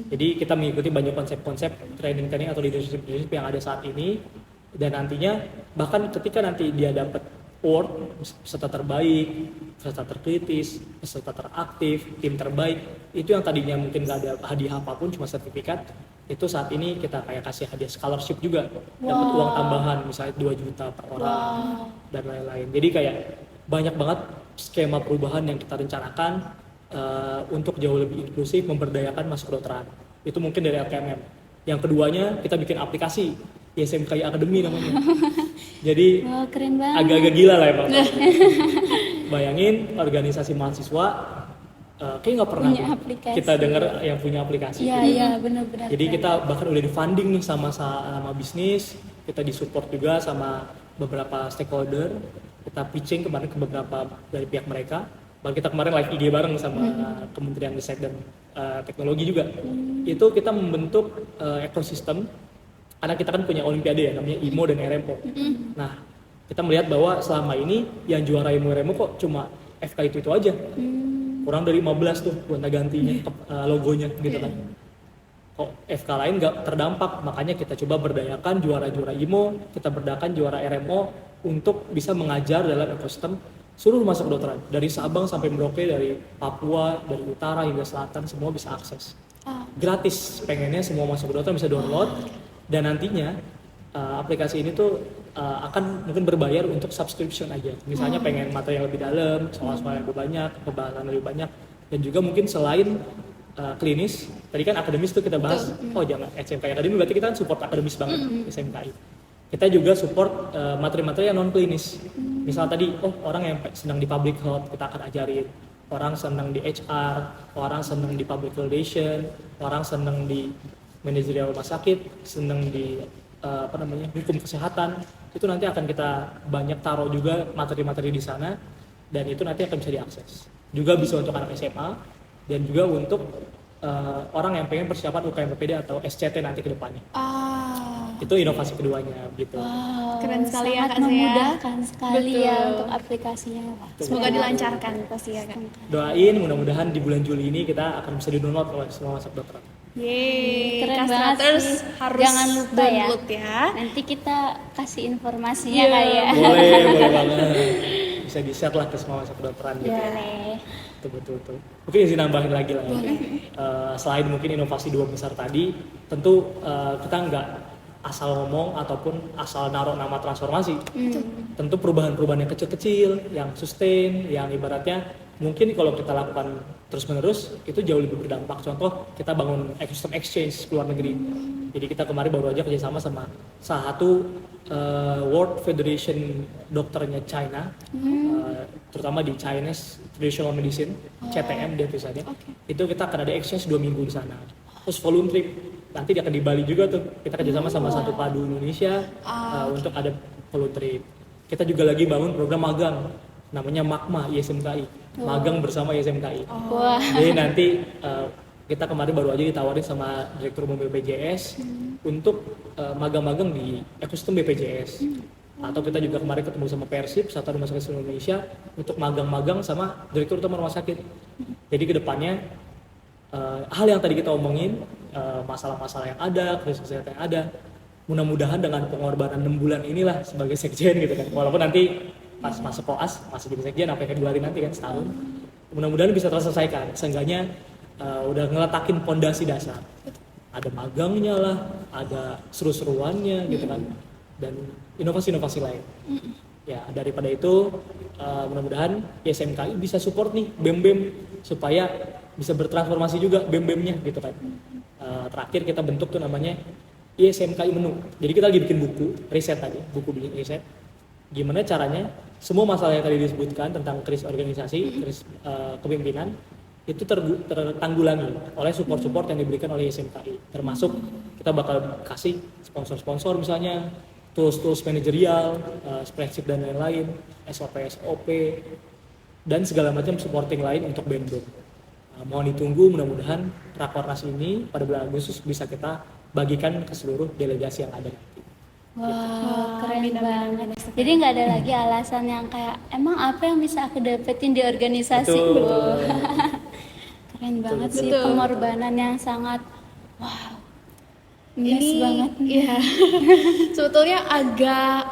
Jadi kita mengikuti banyak konsep-konsep training atau leadership yang ada saat ini, dan nantinya bahkan ketika nanti dia dapat award peserta terbaik, peserta terkritis, peserta teraktif, tim terbaik, itu yang tadinya mungkin nggak ada hadiah apapun, cuma sertifikat, itu saat ini kita kayak kasih hadiah scholarship juga, dapat uang tambahan misalnya 2 juta per orang dan lain-lain. Jadi kayak banyak banget skema perubahan yang kita rencanakan untuk jauh lebih inklusif, memberdayakan mahasiswa kedokteran. Itu mungkin dari LKMM. Yang keduanya kita bikin aplikasi ISMKI Academy namanya. Jadi Wah, keren banget. agak-agak gila lah emang. Bayangin organisasi mahasiswa kayak nggak pernah Punya aplikasi. kita dengar yang punya aplikasi. Iya, iya, benar-benar. Jadi kita bahkan udah di funding nih sama bisnis, kita disupport juga sama beberapa stakeholder, kita pitching kemarin ke beberapa dari pihak mereka. Bahkan kita kemarin live IG bareng sama Kementerian Riset dan Teknologi juga. Itu kita membentuk ekosistem, karena kita kan punya olimpiade ya, namanya IMO dan RMO. Nah, kita melihat bahwa selama ini yang juara IMO RMO kok cuma FK itu aja. Kurang dari 15 tuh gonta-gantinya logonya gitu kan. Kok FK lain nggak terdampak, makanya kita coba berdayakan juara-juara IMO, kita berdayakan juara RMO untuk bisa mengajar dalam ekosistem seluruh mahasiswa kedokteran, dari Sabang sampai Merauke, dari Papua, dari utara hingga selatan, semua bisa akses. Gratis, pengennya semua mahasiswa kedokteran bisa download, dan nantinya aplikasi ini tuh akan mungkin berbayar untuk subscription aja. Misalnya pengen materi yang lebih dalam, soal-soal yang lebih banyak, pembahasan lebih banyak, dan juga mungkin selain klinis, tadi kan akademis tuh kita bahas, oh jangan SMKI Akademi, berarti kita kan support akademis banget SMKI. Kita juga support materi-materi yang non klinis. Misal tadi, orang yang senang di public health kita akan ajarin, orang senang di HR, orang senang di public relation, orang senang di manajerial rumah sakit, senang di hukum kesehatan, itu nanti akan kita banyak taruh juga materi-materi di sana, dan itu nanti akan bisa diakses. Juga bisa untuk anak SMA, dan juga untuk orang yang pengen persiapan UKM PPD atau SCT nanti ke depannya. Itu inovasi keduanya gitu. Wow, Keren sekali ya, sangat Kak Zia. memudahkan sekali ya Betul. untuk aplikasinya. Wah, Semoga dilancarkan pasti ya Kak. Doain mudah-mudahan di bulan Juli ini kita akan bisa di-download oleh semua mahasiswa kedokteran. Yeay, Keren Kastraters banget sih. harus Jangan lupa ya. download ya. Nanti kita kasih informasinya Iya. kali ya. Boleh banget. Bisa di-share lah ke semua mahasiswa kedokteran gitu. Boleh. Betul. Mungkin izin nambahin lagi lah ya. Selain mungkin inovasi dua besar tadi, tentu kita nggak asal ngomong ataupun asal naruh nama transformasi. Tentu perubahan-perubahan yang kecil-kecil, yang sustain, yang ibaratnya mungkin kalau kita lakukan terus-menerus itu jauh lebih berdampak. Contoh, kita bangun ekosistem exchange ke luar negeri. Jadi kita kemarin baru aja kerjasama sama salah satu World Federation dokternya China, terutama di Chinese Traditional Medicine, CTM dia tulisannya. Itu kita akan ada exchange 2 minggu di sana. Terus volume trip, nanti dia akan di Bali juga tuh. Kita kerjasama sama satu padu Indonesia untuk ada volume trip. Kita juga lagi bangun program magang, namanya MAGMA ISMKI, magang bersama ISMKI. Wah. Jadi nanti kita kemarin baru aja ditawarin sama Direktur Umum BPJS untuk magang-magang di ekosistem BPJS. Atau kita juga kemarin ketemu sama Persib, Satu Rumah Sakit Seluruh Indonesia, untuk magang-magang sama Direktur Utama Rumah Sakit. Jadi kedepannya hal yang tadi kita omongin, masalah-masalah yang ada, krisis kesehatan yang ada, mudah-mudahan dengan pengorbanan 6 bulan inilah sebagai sekjen gitu kan, walaupun nanti pas masuk koas masih jadi sekjen apa Februari nanti kan setahun, mudah-mudahan bisa terselesaikan. Seenggaknya udah ngeletakin pondasi dasar, ada magangnya lah, ada seru-seruannya gitu kan, dan inovasi-inovasi lain. Ya daripada itu mudah-mudahan ISMKI bisa support nih BEM-BEM supaya bisa bertransformasi juga BEM-BEM-nya gitu kan. Terakhir kita bentuk tuh namanya ISMKI Menu. Jadi kita lagi bikin buku riset tadi, buku bikin riset. Gimana caranya semua masalah yang tadi disebutkan tentang krisis organisasi, krisis kepemimpinan itu tertanggulangi oleh support-support yang diberikan oleh ISMKI. Termasuk kita bakal kasih sponsor-sponsor misalnya, tools-tools manajerial, spreadsheet dan lain-lain, SOP, dan segala macam supporting lain untuk BEM-BEM. Mohon ditunggu, mudah-mudahan Rakornas ini pada bulan Agustus bisa kita bagikan ke seluruh delegasi yang ada. Wah, keren banget. Jadi nggak ada lagi alasan yang kayak emang apa yang bisa aku dapetin di organisasi. Betul. Keren banget sih, Betul. pengorbanan yang sangat nice Ini banget. ya sebetulnya agak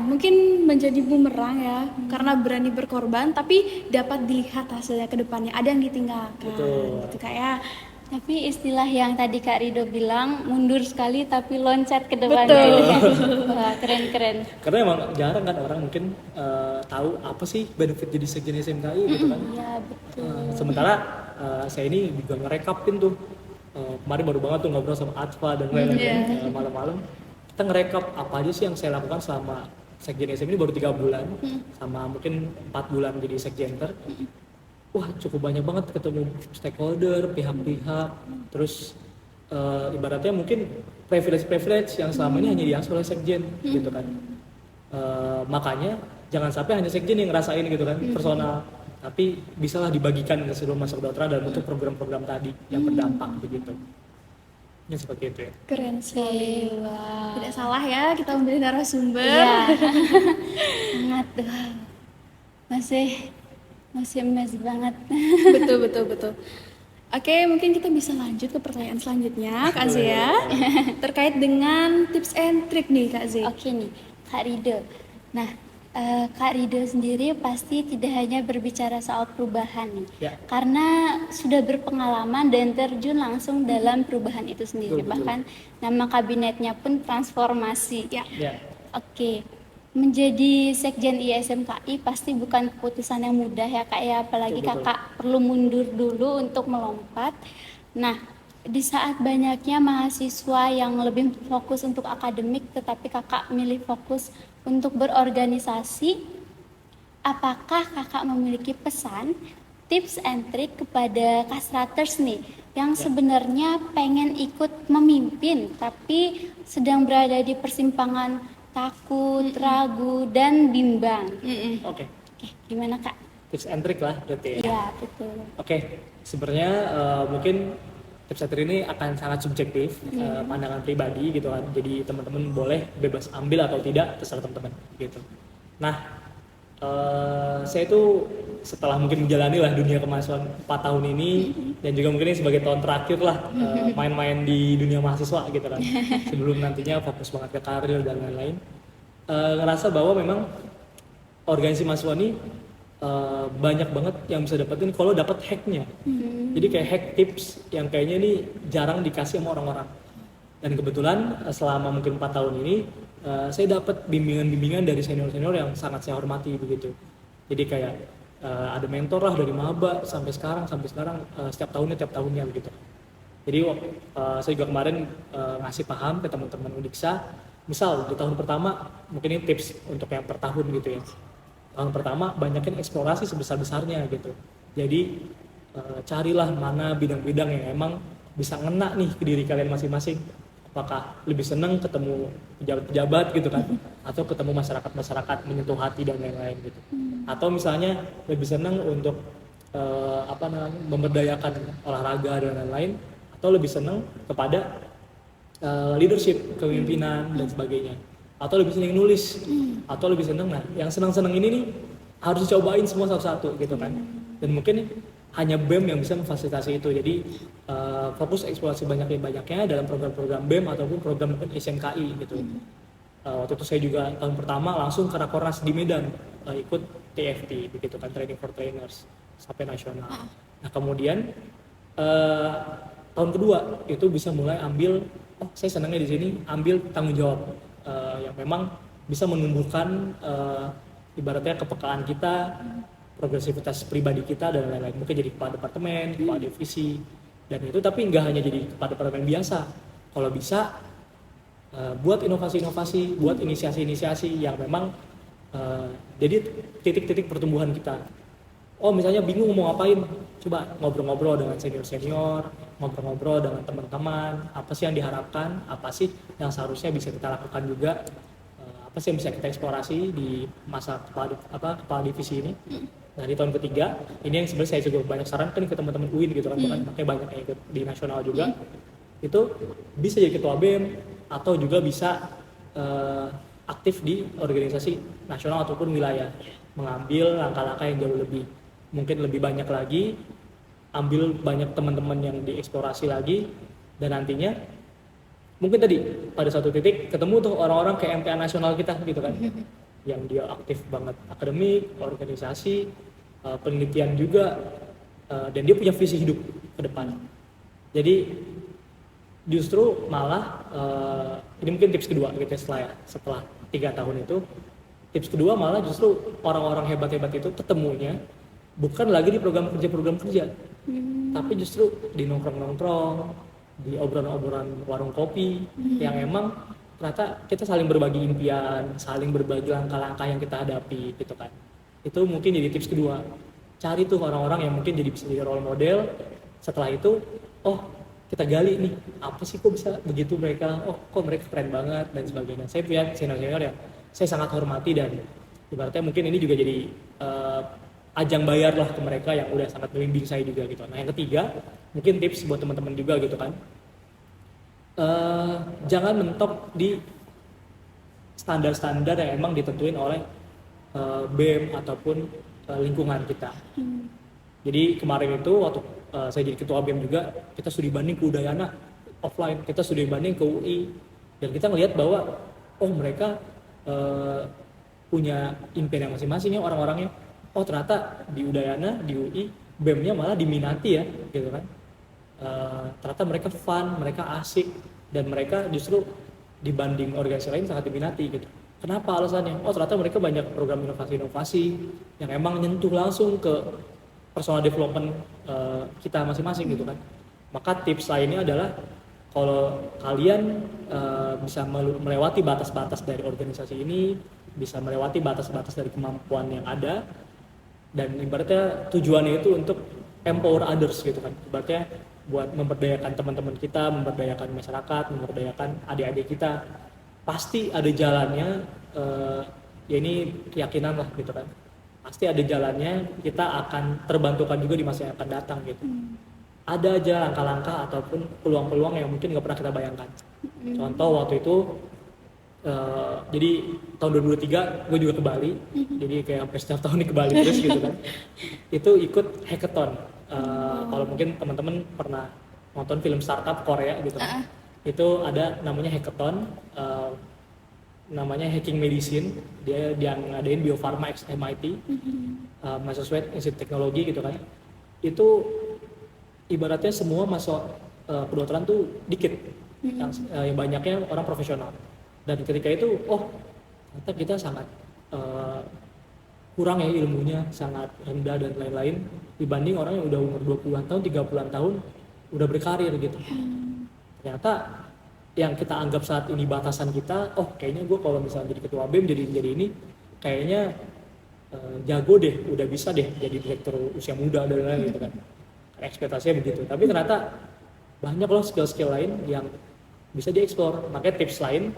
mungkin menjadi bumerang ya, karena berani berkorban tapi dapat dilihat hasilnya ke depannya, ada yang ditinggalkan. Betul. Gitu kayak Tapi istilah yang tadi Kak Rido bilang, mundur sekali tapi loncat ke depan. Betul. Wah, keren-keren. Karena emang jarang kan orang mungkin tahu apa sih benefit jadi sekjen SMKI gitu kan. Iya, betul. Sementara saya ini juga ngerekapin tuh kemarin baru banget tuh ngobrol sama Atfa dan lain-lain malam-malam kita ngerekap apa aja sih yang saya lakukan selama sekjen SM ini baru 3 bulan sama mungkin 4 bulan jadi sekjenter. Wah cukup banyak banget ketemu stakeholder, pihak-pihak, terus ibaratnya mungkin privilege yang selama ini hanya diakses oleh sekjen gitu kan. Makanya jangan sampai hanya sekjen yang ngerasain gitu kan personal, tapi bisalah dibagikan ke seluruh mahasiswa kedokteran dan untuk program-program tadi yang berdampak begitu. Ya seperti itu ya. Keren sekali. Wow. Tidak salah ya kita memilih narasumber. Iya. Sangat tuh. Masih amazed banget. Betul. Oke, mungkin kita bisa lanjut ke pertanyaan selanjutnya, Kak Zia. Terkait dengan tips and trick nih, Kak Zia. Oke nih, Kak Rido. Nah, Kak Rido sendiri pasti tidak hanya berbicara soal perubahan nih, Ya. karena sudah berpengalaman dan terjun langsung dalam perubahan itu sendiri. Betul. Bahkan nama kabinetnya pun transformasi. Ya. Oke, menjadi sekjen ISMKI pasti bukan keputusan yang mudah ya Kak ya, apalagi Betul. Kakak perlu mundur dulu untuk melompat. Nah, di saat banyaknya mahasiswa yang lebih fokus untuk akademik tetapi Kakak milih fokus untuk berorganisasi, apakah Kakak memiliki pesan, tips and trick kepada Kastraters nih yang sebenarnya pengen ikut memimpin tapi sedang berada di persimpangan takut, ragu, dan bimbang? Oke. Oke, gimana Kak? Tips and trick lah berarti ya. Iya, betul. Oke, sebenarnya mungkin tips and trick ini akan sangat subjektif, pandangan pribadi gitu kan. Jadi teman-teman boleh bebas ambil atau tidak, terserah teman-teman gitu. Nah, saya itu setelah mungkin menjalani lah dunia kemahasiswaan 4 tahun ini dan juga mungkin ini sebagai tahun terakhir lah main-main di dunia mahasiswa gitu kan. Sebelum nantinya fokus banget ke karir dan lain-lain. Ngerasa bahwa memang organisasi mahasiswa ini banyak banget yang bisa dapetin kalau dapat hacknya. Jadi kayak hack tips yang kayaknya ini jarang dikasih sama orang-orang. Dan kebetulan selama mungkin 4 tahun ini saya dapat bimbingan-bimbingan dari senior-senior yang sangat saya hormati begitu. Jadi kayak ada mentor lah dari maba sampai sekarang setiap tahunnya begitu. Jadi saya juga kemarin ngasih paham ke teman-teman Uniksa. Misal di tahun pertama mungkin ini tips untuk yang per tahun gitu ya. Tahun pertama banyakin eksplorasi sebesar-besarnya gitu. Jadi carilah mana bidang-bidang yang emang bisa ngena nih ke diri kalian masing-masing. Apakah lebih seneng ketemu pejabat-pejabat gitu kan, atau ketemu masyarakat-masyarakat menyentuh hati dan lain-lain gitu. Atau misalnya lebih seneng untuk memberdayakan olahraga dan lain-lain, atau lebih seneng kepada leadership, kepemimpinan dan sebagainya. Atau lebih seneng nulis, atau lebih seneng yang seneng-seneng ini nih harus dicobain semua satu-satu gitu kan. Dan mungkin hanya BEM yang bisa memfasilitasi itu. Jadi fokus eksplorasi banyaknya dalam program-program BEM ataupun program mungkin SMKI gitu. Waktu itu saya juga tahun pertama langsung ke Rakornas di Medan, ikut TFT begitu kan, Training for Trainers sampai nasional. Nah kemudian tahun kedua itu bisa mulai ambil, saya senangnya di sini ambil tanggung jawab yang memang bisa menumbuhkan ibaratnya kepekaan kita, progresivitas pribadi kita dan lain-lain. Mungkin jadi kepala departemen, kepala divisi, dan itu tapi nggak hanya jadi kepala departemen biasa. Kalau bisa buat inovasi-inovasi, buat inisiasi-inisiasi yang memang jadi titik-titik pertumbuhan kita. Misalnya bingung mau ngapain, coba ngobrol-ngobrol dengan senior-senior, ngobrol-ngobrol dengan teman-teman, apa sih yang diharapkan, apa sih yang seharusnya bisa kita lakukan juga, apa sih yang bisa kita eksplorasi di masa kepala divisi ini. Nah di tahun ketiga, ini yang sebenarnya saya juga banyak sarankan ke teman-teman UIN gitu kan, makanya banyak yang ikut di nasional juga, itu bisa jadi ketua BEM atau juga bisa aktif di organisasi nasional ataupun wilayah, mengambil langkah-langkah yang jauh lebih banyak lagi, ambil banyak teman-teman yang dieksplorasi lagi, dan nantinya mungkin tadi pada satu titik ketemu tuh orang-orang kayak MPA nasional kita gitu kan, yang dia aktif banget akademik, organisasi, penelitian juga, dan dia punya visi hidup ke depan. Jadi justru malah ini mungkin tips kedua gitu ya, setelah 3 tahun itu, tips kedua malah justru orang-orang hebat-hebat itu ketemunya bukan lagi di program kerja, tapi justru di nongkrong-nongkrong, di obrolan-obrolan warung kopi, yang emang ternyata kita saling berbagi impian, saling berbagi langkah-langkah yang kita hadapi gitu kan. Itu mungkin jadi tips kedua, cari tuh orang-orang yang mungkin jadi bisa jadi role model. Setelah itu, oh kita gali nih, apa sih kok bisa begitu mereka, oh kok mereka keren banget dan sebagainya. Saya punya senior-senior yang saya sangat hormati, dan ibaratnya mungkin ini juga jadi ajang bayar lah ke mereka yang udah sangat membimbing saya juga gitu. Nah yang ketiga, mungkin tips buat teman-teman juga gitu kan, jangan mentok di standar-standar yang emang ditentuin oleh BEM ataupun lingkungan kita. Jadi kemarin itu waktu saya jadi ketua BEM juga, kita studi banding ke Udayana offline, kita studi banding ke UI, dan kita ngelihat bahwa oh mereka punya impian yang masing-masing ya orang-orangnya. Oh ternyata di Udayana, di UI, BEM-nya malah diminati ya gitu kan. Ternyata mereka fun, mereka asik, dan mereka justru dibanding organisasi lain sangat diminati gitu. Kenapa alasannya? Oh ternyata mereka banyak program inovasi-inovasi yang emang nyentuh langsung ke personal development kita masing-masing gitu kan. Maka tips lainnya adalah kalau kalian bisa melewati batas-batas dari organisasi ini, bisa melewati batas-batas dari kemampuan yang ada, dan ibaratnya tujuannya itu untuk empower others gitu kan. Ibaratnya buat memberdayakan teman-teman kita, memberdayakan masyarakat, memberdayakan adik-adik kita. Pasti ada jalannya, ya ini keyakinan lah gitu kan. Pasti ada jalannya, kita akan terbantukan juga di masa yang akan datang gitu. Ada aja langkah-langkah ataupun peluang-peluang yang mungkin nggak pernah kita bayangkan. Contoh waktu itu, jadi tahun 2023 gue juga ke Bali, jadi kayak sampai setiap tahun nih ke Bali terus gitu kan. Itu ikut hackathon. Kalau mungkin teman-teman pernah nonton film startup Korea gitu kan. Itu ada namanya hackathon, namanya Hacking Medicine. Dia ngadain Bio Farma X MIT, Massachusetts Institute Teknologi gitu kan. Itu ibaratnya semua masuk kedokteran tuh dikit, yang banyaknya orang profesional. Dan ketika itu, oh ternyata kita sangat kurang ya ilmunya, sangat rendah dan lain-lain dibanding orang yang udah umur 20-an tahun, 30-an tahun udah berkarir gitu. Ternyata yang kita anggap saat ini batasan kita, oh kayaknya gue kalau misalnya jadi ketua BEM jadi ini kayaknya jago deh, udah bisa deh jadi direktur usia muda dan lain-lain gitu kan. Ekspektasinya begitu, tapi ternyata banyak loh skill-skill lain yang bisa dieksplor. Makanya tips lain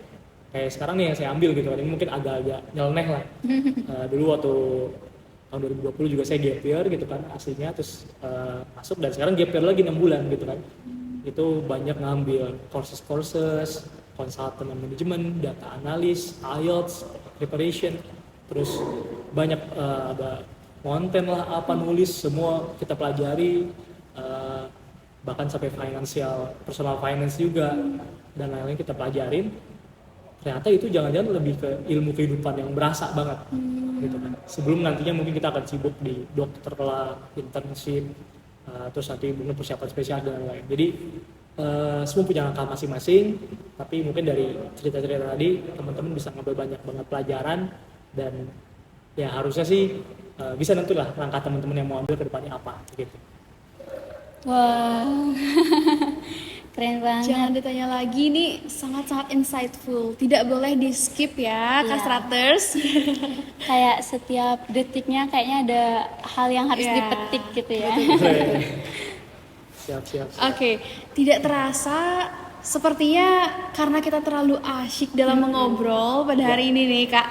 kayak sekarang nih yang saya ambil gitu kan, ini mungkin agak-agak nyeleneh lah. Dulu waktu tahun 2020 juga saya gap year gitu kan aslinya, terus masuk, dan sekarang gap year lagi 6 bulan gitu kan. Itu banyak ngambil courses, consultant management, data analis, IELTS, preparation, terus banyak ada konten lah, apa nulis, semua kita pelajari, bahkan sampai financial, personal finance juga, dan lain-lain kita pelajarin. Ternyata itu jangan-jangan lebih ke ilmu kehidupan yang berasa banget gitu kan. Sebelum nantinya mungkin kita akan sibuk di dokter lah, internship, terus nanti mungkin persiapan spesial dan lain-lain. Jadi semua punya langkah masing-masing, tapi mungkin dari cerita-cerita tadi teman-teman bisa ngambil banyak banget pelajaran, dan ya harusnya sih bisa nentulah langkah teman-teman yang mau ambil ke depannya apa gitu. Wah, keren banget. Jangan ditanya lagi, nih sangat-sangat insightful. Tidak boleh di skip ya, Iya. Kastraters. Kayak setiap detiknya kayaknya ada hal yang harus Iya. dipetik gitu ya. Siap. Oke, tidak terasa sepertinya karena kita terlalu asyik dalam mengobrol pada hari ini nih Kak.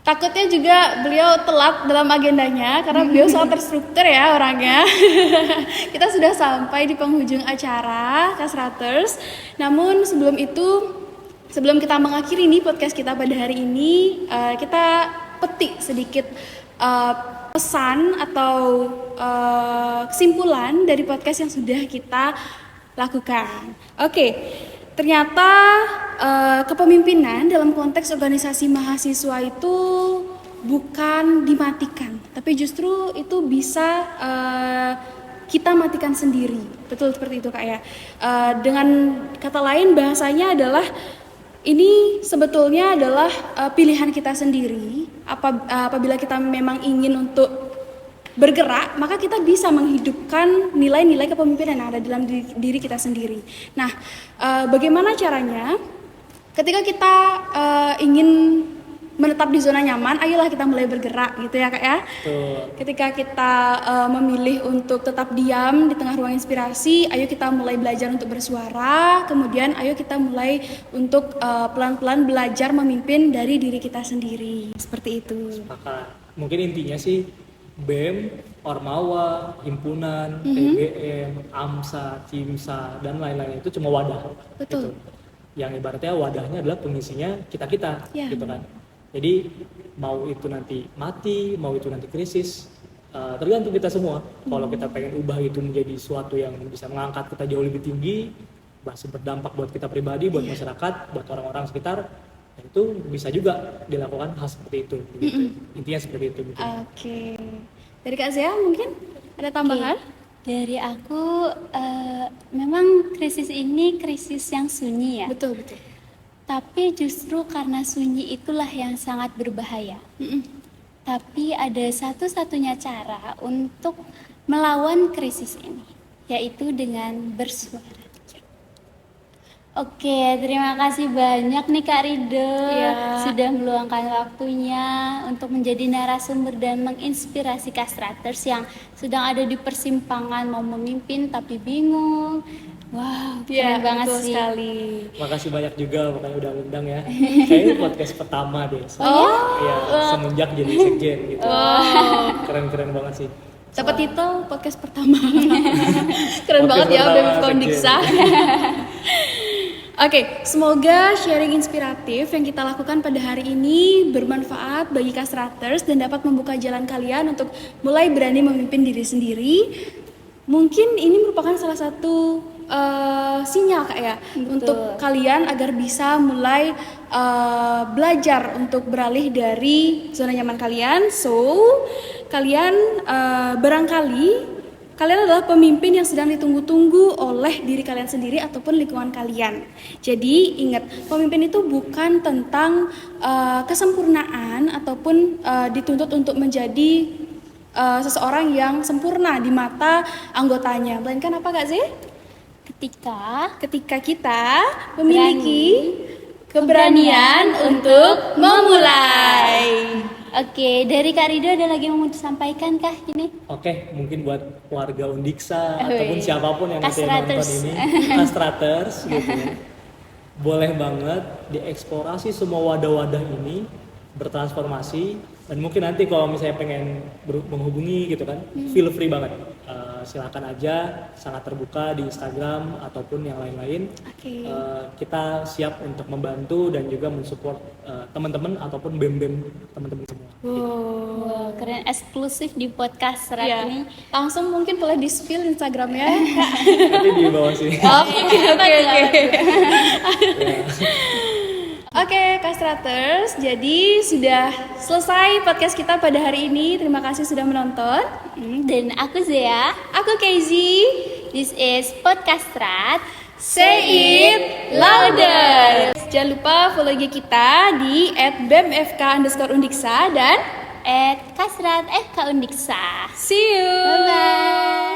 Takutnya juga beliau telat dalam agendanya karena beliau sangat terstruktur ya orangnya. Kita sudah sampai di penghujung acara Kastraters. Namun sebelum itu, sebelum kita mengakhiri nih podcast kita pada hari ini, kita petik sedikit pesan atau kesimpulan dari podcast yang sudah kita lakukan. Oke, ternyata kepemimpinan dalam konteks organisasi mahasiswa itu bukan dimatikan, tapi justru itu bisa kita matikan sendiri. Betul seperti itu Kak ya. Dengan kata lain bahasanya adalah ini sebetulnya adalah pilihan kita sendiri. Apabila kita memang ingin untuk bergerak, maka kita bisa menghidupkan nilai-nilai kepemimpinan yang ada dalam diri kita sendiri. Nah, bagaimana caranya? Ketika kita ingin menetap di zona nyaman, ayolah kita mulai bergerak gitu ya Kak ya. Betul. Ketika kita memilih untuk tetap diam di tengah ruang inspirasi, ayo kita mulai belajar untuk bersuara, kemudian ayo kita mulai untuk pelan-pelan belajar memimpin dari diri kita sendiri. Seperti itu. Maka mungkin intinya sih BEM, Ormawa, himpunan, TBM, AMSA, CIMSA dan lain-lain itu cuma wadah. Betul. Gitu. Yang ibaratnya wadahnya adalah pengisinya kita-kita Ya. gitu kan. Jadi mau itu nanti mati, mau itu nanti krisis, tergantung kita semua. Kalau kita pengen ubah itu menjadi suatu yang bisa mengangkat kita jauh lebih tinggi, masih berdampak buat kita pribadi, buat masyarakat, buat orang-orang sekitar, itu bisa juga dilakukan hal seperti itu. Gitu. Intinya seperti itu. Gitu. Oke. Dari Kak Zea mungkin ada tambahan? Dari aku, memang krisis ini krisis yang sunyi ya. Betul, betul. Tapi justru karena sunyi itulah yang sangat berbahaya. Tapi ada satu-satunya cara untuk melawan krisis ini, yaitu dengan bersuara. Oke, terima kasih banyak nih Kak Rido sudah meluangkan waktunya untuk menjadi narasumber dan menginspirasi Kastraters yang sedang ada di persimpangan mau memimpin tapi bingung. Wow, keren banget betul sih. sekali. Makasih banyak juga makanya udah undang ya. Kayaknya podcast pertama deh. Iya, semenjak jadi sekjen gitu. Keren-keren banget sih. Dapat titel podcast pertama. Keren Podcast banget ya pertama BEM sekjen. Undiksa. Oke, semoga sharing inspiratif yang kita lakukan pada hari ini bermanfaat bagi Kastraters dan dapat membuka jalan kalian untuk mulai berani memimpin diri sendiri. Mungkin ini merupakan salah satu sinyal Kak ya, untuk kalian agar bisa mulai belajar untuk beralih dari zona nyaman kalian. So, kalian barangkali kalian adalah pemimpin yang sedang ditunggu-tunggu oleh diri kalian sendiri ataupun lingkungan kalian. Jadi ingat, pemimpin itu bukan tentang kesempurnaan ataupun dituntut untuk menjadi seseorang yang sempurna di mata anggotanya. Melainkan apa Kak Zee? Ketika kita memiliki keberanian untuk memulai. Oke, dari Kak Rido ada lagi yang mau disampaikan kah ini? Oke, mungkin buat warga Undiksa ataupun siapapun yang nanti Kastraters. nonton ini, Kastraters gitu ya. Boleh banget dieksplorasi semua wadah-wadah ini, bertransformasi, dan mungkin nanti kalau misalnya pengen menghubungi gitu kan, feel free banget. Silakan aja, sangat terbuka di Instagram ataupun yang lain-lain. Oke. Kita siap untuk membantu dan juga mensupport teman-teman ataupun BEM-BEM teman-teman semua. Wow, keren, eksklusif di podcast Serat Iya. ini. Langsung mungkin boleh di-spill Instagramnya. Nanti di bawah sini. Oke. Oke, Kastraters, jadi sudah selesai podcast kita pada hari ini. Terima kasih sudah menonton. Dan aku Zea. Aku Casey. This is Podcast Serat. Say it louder. Jangan lupa follow IG kita di @bemfk_undiksa dan Kasrat FK Undiksa. see you. Bye-bye.